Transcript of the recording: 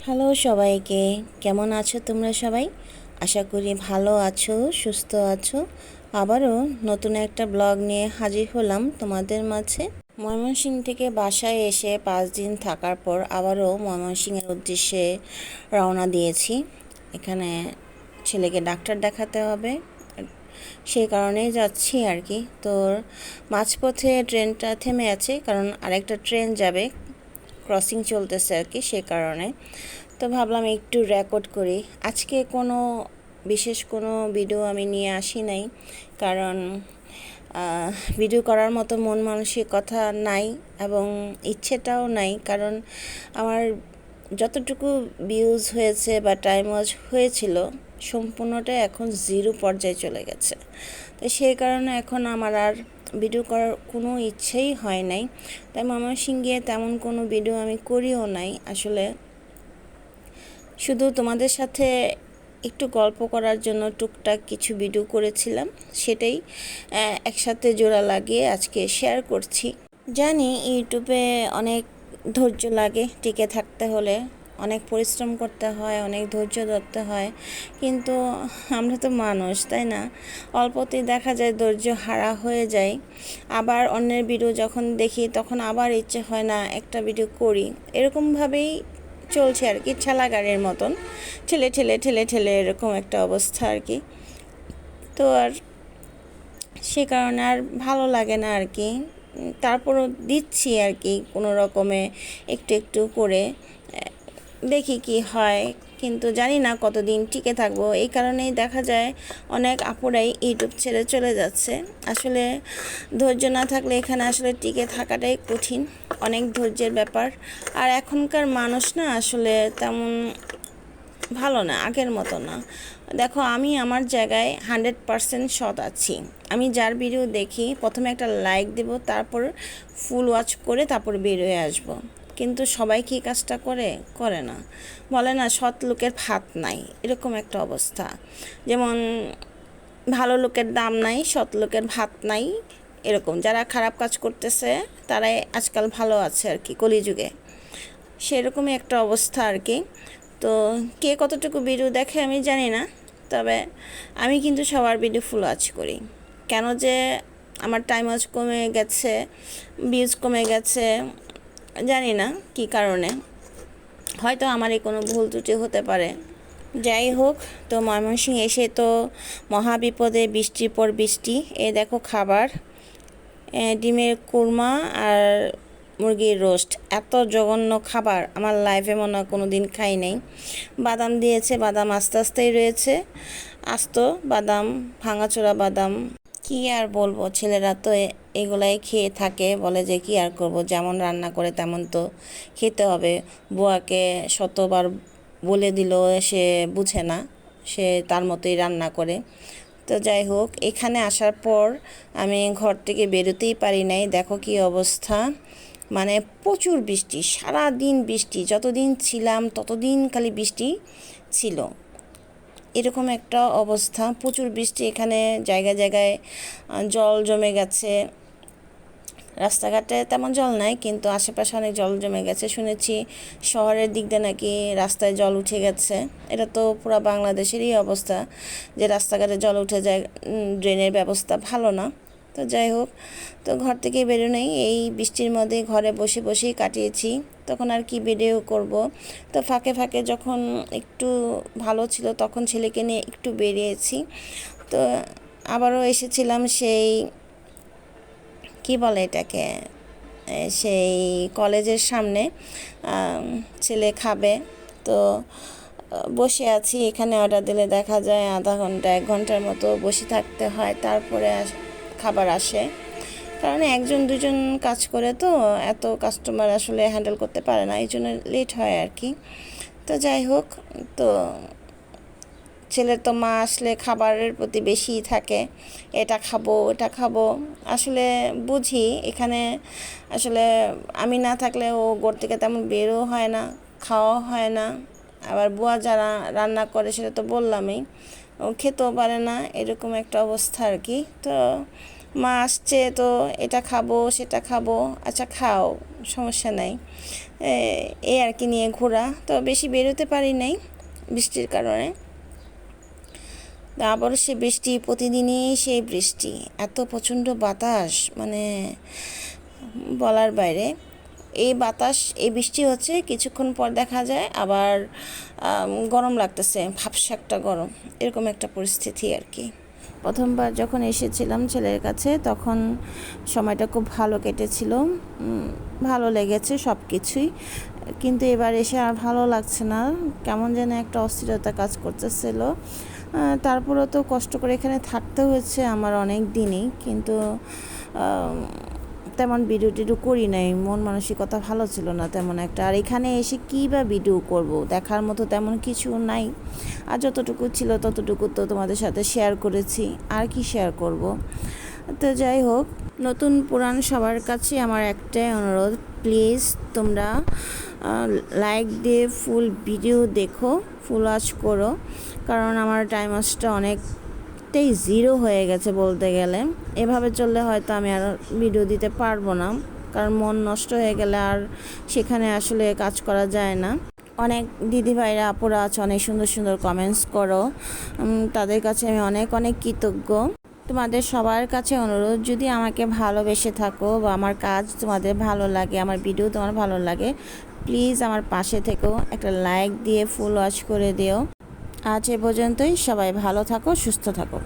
Hello সবাইকে, কেমন আছো তোমরা সবাই? আশা করি ভালো আছো, সুস্থ আছো। আবারও নতুন একটা ব্লগ নিয়ে হাজির হলাম তোমাদের মাঝে। ময়মনসিংহ থেকে বাসায় এসে 5 দিন থাকার পর আবারও ময়মনসিংহের উদ্দেশ্যে রওনা দিয়েছি। এখানে ছেলেকে ডাক্তার দেখাতে হবে, সেই কারণেই যাচ্ছি আর কি। তো মাঝপথে ট্রেনটা থেমে আছে, কারণ আরেকটা ট্রেন যাবে, ক্রসিং চলতেছে আর কি, সে কারণে। তো ভাবলাম একটু রেকর্ড করি। আজকে বিশেষ কোনো ভিডিও আমি নিয়ে আসি নাই, কারণ ভিডিও করার মতো মন মানসিকতা নাই এবং ইচ্ছেটাও নাই, কারণ আমার যতটুকু ভিউজ হয়েছে বা টাইম ওয়াচ হয়েছিল সম্পূর্ণটা এখন 0 পর্যায়ে চলে গেছে। তো সেই কারণে এখন আমার আর ভিডিও করার কোনো ইচ্ছেই হয় নাই। তাই ময়মনসিংহ গিয়ে তেমন কোনো ভিডিও আমি করিও নাই। আসলে শুধু তোমাদের সাথে একটু গল্প করার জন্য টুকটাক কিছু ভিডিও করেছিলাম, সেটাই একসাথে জোড়া লাগিয়ে আজকে শেয়ার করছি। জানি ইউটিউবে অনেক ধৈর্য লাগে, টিকে থাকতে হলে অনেক পরিশ্রম করতে হয়, অনেক ধৈর্য ধরতে হয়, কিন্তু আমরা তো মানুষ, তাই না? অল্পতেই দেখা যায় ধৈর্য হারা হয়ে যায়। আবার অন্যের ভিডিও যখন দেখি তখন আবার ইচ্ছে হয় না একটা ভিডিও করি। এরকমভাবেই চলছে আর কি, ঠেলাগাড়ির মতন ঠেলে ঠেলে ঠেলে ঠেলে এরকম একটা অবস্থা আর কি। তো আর সে কারণে আর ভালো লাগে না আর কি। তারপরও দিচ্ছি আর কি, কোনো রকমে একটু একটু করে দেখি কি হয়, কিন্তু জানি না কতদিন টিকে থাকবো। এই কারণেই দেখা যায় অনেক আপুরাই ইউটিউব ছেড়ে চলে যাচ্ছে। আসলে ধৈর্য না থাকলে এখানে আসলে টিকে থাকাটাই কঠিন, অনেক ধৈর্যের ব্যাপার। আর এখনকার মানুষ না আসলে তেমন ভালো না, আগের মতো না। দেখো, আমি আমার জায়গায় 100% সৎ আছি। আমি যার ভিডিও দেখি প্রথমে একটা লাইক দেব, তারপর ফুল ওয়াচ করে তারপর বের হয়ে আসবো। কিন্তু সবাই কি কাজটা করে না। বলে না, সৎ লোকের ভাত নাই, এরকম একটা অবস্থা। যেমন ভালো লোকের দাম নাই, সৎ লোকের ভাত নাই, এরকম যারা খারাপ কাজ করতেছে তারাই আজকাল ভালো আছে আর কি, কলিযুগে। সেরকমই একটা অবস্থা আর কি। তো কে কতটুকু ভিডিও দেখে আমি জানি না, তবে আমি কিন্তু সবার ভিডিও ফুল ওয়াচ করি। কেন যে আমার টাইম ওয়াচ কমে গেছে, ভিউজ কমে গেছে, জানি না কি কারণে, হয়তো আমারই কোনো ভুল ত্রুটি হতে পারে। যাই হোক, তো ময়মনসিংহ এসে তো মহাবিপদে, বৃষ্টির পর বৃষ্টি। এই দেখো খাবার, ডিমের কুরমা আর মুরগির রোস্ট। এত জঘন্য খাবার আমার লাইফে মনে হয় কোনো দিন খাই নাই। বাদাম দিয়েছে, বাদাম আস্তে আস্তেই রয়েছে, আস্ত বাদাম, ভাঙাচোরা বাদাম। কি আর বলবো, ছেলেরা তো এগুলাই খেয়ে থাকে, বলে যে কি আর করব, যেমন রান্না করে তেমন তো খেতে হবে। বুয়াকে শতবার বলে দিল, সে বুঝে না, সে তার মতোই রান্না করে। তো যাই হোক, এখানে আসার পর আমি ঘর থেকে বেরোতেই পারি নাই। দেখো কি অবস্থা, মানে প্রচুর বৃষ্টি, সারা দিন বৃষ্টি। যতদিন ছিলাম ততদিন খালি বৃষ্টি ছিল, এরকম একটা অবস্থা। প্রচুর বৃষ্টি, এখানে জায়গায় জায়গায় জল জমে গেছে। রাস্তাঘাটে তেমন জল নাই, কিন্তু আশেপাশে অনেক জল জমে গেছে। শুনেছি শহরের দিক দিয়ে নাকি রাস্তায় জল উঠে গেছে। এটা তো পুরো বাংলাদেশেরই অবস্থা, যে রাস্তাঘাটে জল উঠে যায়, ড্রেনের ব্যবস্থা ভালো না। তো যাই হোক, তো ঘর থেকে বেরোনেই এই বৃষ্টির মধ্যে ঘরে বসে বসেই কাটিয়েছি। তখন আর কি ভিডিও করব। তো ফাঁকে ফাঁকে যখন একটু ভালো ছিল তখন ছেলেকে নিয়ে একটু বেরিয়েছি। তো আবারও এসেছিলাম সেই, কি বলে এটাকে, সেই কলেজের সামনে। ছেলে খাবে, তো বসে আছি এখানে। অর্ডার দিলে দেখা যায় আধা ঘন্টা 1 ঘন্টার মতো বসে থাকতে হয়, তারপরে খাবার আসে। কারণ একজন দুজন কাজ করে, তো এত কাস্টমার আসলে হ্যান্ডেল করতে পারে না, এই জন্য লেট হয় আর কি। তো যাই হোক, তো ছেলের তো মা আসলে খাবারের প্রতি বেশি থাকে, এটা খাবো ওটা খাবো। আসলে বুঝি এখানে আসলে আমি না থাকলে ও ঘর থেকে তেমন বেরও হয় না, খাওয়া হয় না। আবার বুয়া যারা রান্না করে সেটা তো বললামই, ও খেতেও পারে না, এরকম একটা অবস্থা আর কি। তো মা আসছে তো এটা খাবো সেটা খাবো, আচ্ছা খাও, সমস্যা নাই। এই আর কি নিয়ে ঘোরা, তো বেশি বেরোতে পারি নাই বৃষ্টির কারণে। আবারও সে বৃষ্টি, প্রতিদিনই সেই বৃষ্টি, এত প্রচণ্ড বাতাস, মানে বলার বাইরে। এই বাতাস, এই বৃষ্টি হচ্ছে, কিছুক্ষণ পর দেখা যায় আবার গরম লাগতেছে, ভাবসা একটা গরম, এরকম একটা পরিস্থিতি আর কি। প্রথমবার যখন এসেছিলাম ছেলের কাছে, তখন সময়টা খুব ভালো কেটেছিল, ভালো লেগেছে সব কিছুই। কিন্তু এবার এসে আর ভালো লাগছে না, কেমন যেন একটা অস্থিরতা কাজ করতেছিল। তারপরেও তো কষ্ট করে এখানে থাকতে হয়েছে আমার অনেক দিনই, কিন্তু তেমন ভিডিও টিডিও করি নাই, মন মানসিকতা ভালো ছিল না তেমন একটা। আর এখানে এসে কী বা ভিডিও করব, দেখার মতো তেমন কিছু নাই। আর যতটুকু ছিল ততটুকু তো তোমাদের সাথে শেয়ার করেছি, আর কি শেয়ার করব। তো যাই হোক, নতুন পুরান সবার কাছে আমার একটাই অনুরোধ, প্লিজ তোমরা লাইক দিয়ে ফুল ভিডিও দেখো, ফুল ওয়াচ করো, কারণ আমার টাইম ওয়াচটা অনেকটাই জিরো হয়ে গেছে বলতে গেলে। এভাবে চললে হয়তো আমি আর ভিডিও দিতে পারবো না, কারণ মন নষ্ট হয়ে গেলে আর সেখানে আসলে কাজ করা যায় না। অনেক দিদিভাইরা আপুরা আছে, অনেক সুন্দর সুন্দর কমেন্টস করো, তাদের কাছে আমি অনেক অনেক কৃতজ্ঞ। তোমাদের সবার কাছে অনুরোধ, যদি আমাকে ভালোবেসে থাকো বা আমার কাজ তোমাদের ভালো লাগে, আমার ভিডিও তোমার ভালো লাগে, প্লিজ আমার পাশে থেকো, একটা লাইক দিয়ে ফুল ওয়াচ করে দিও। আজ এ পর্যন্তই, সবাই ভালো থাকো, সুস্থ থাকো।